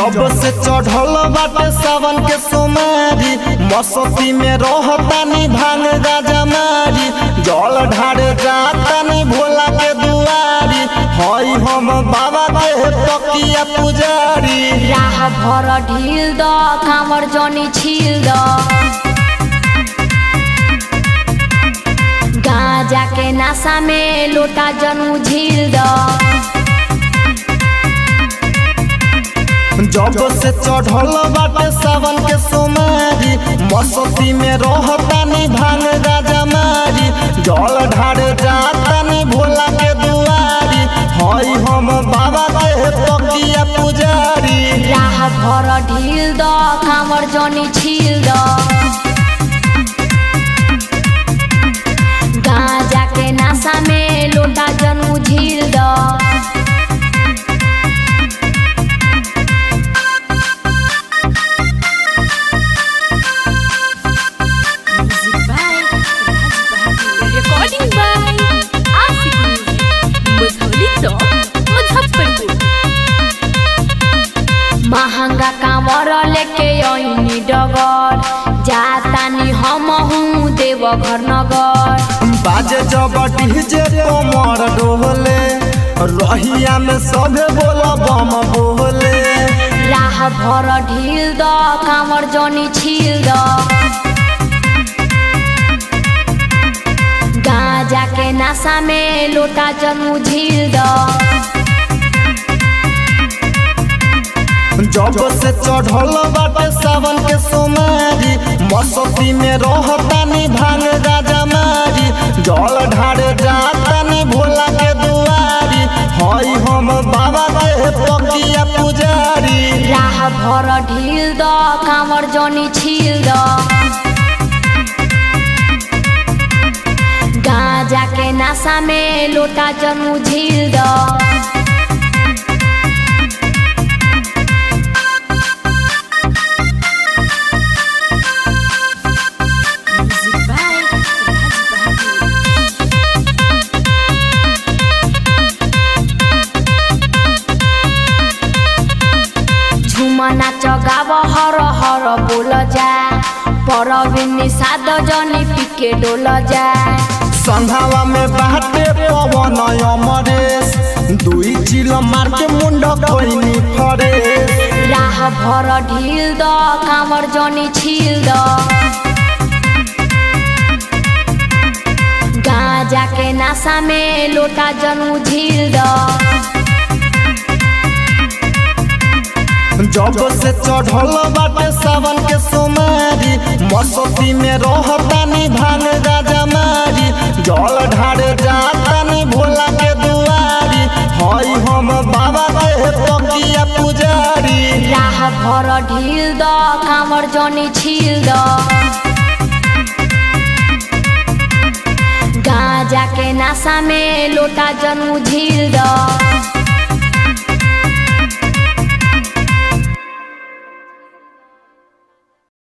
जब से चढ़ल बाटे सावन के सोमारी मस्ती में रहतानी भांग गाजा मारी जल ढारे जातानी भोला के दुआरी हई हम बाबा के तकिया पुजारी। राह भर ढील द कामर जनी छील द गाजा के नशा में लोटा जनू झील द। जब से चढ़ल बाटे सावन के सोमारी मस्ती में रहतानी भांग गाजा मारी जल ढारे जातानी भोला के दुआरी हई हम बाबा के तकिया पुजारी। राह भर ढील द कामर जनी छील द गाजा के नशा में लोटा जनू झील द। महंगा कांवर लेके आईनी डगर जातानी हमहू देवघर नगर। बाजे जब डीजे कमर डोले रहिया में सभे बोला बम बोले। राह भर ढील द कांवर जनी छील द गाजा के नशा में लोटा जनू झील द। जब से चढ़ल बाटे सावन के सोमारी मस्ती में रहतानी भांग गाजा मारी जल ढारे जातानी भोला के दुआरी हई हम बाबा के तकिया पुजारी। राह भर ढील द कांवर जनी छील द गाजा के नशा में लोटा जनू झील द। नाच गाव हर हर बोल जा परवीन साद जनी पिके डोल जा। संघावा में बाटे पवन अमरेश दुई चिल मार के मुंड कोइनी फरे। राह भर ढील द कांवर जनी छील द गाजा के नशा में लोटा जनू झील द। जब से चढ़ल बाटे सावन के सोमारी मस्ती में रहतानी भांग गाजा मारी जल ढारे जातानी भोला के दुआरी हई हम बाबा के तकिया पुजारी। राह भर ढील द कांवर जनी छील द गाजा के नशा में लोटा जनू झील द।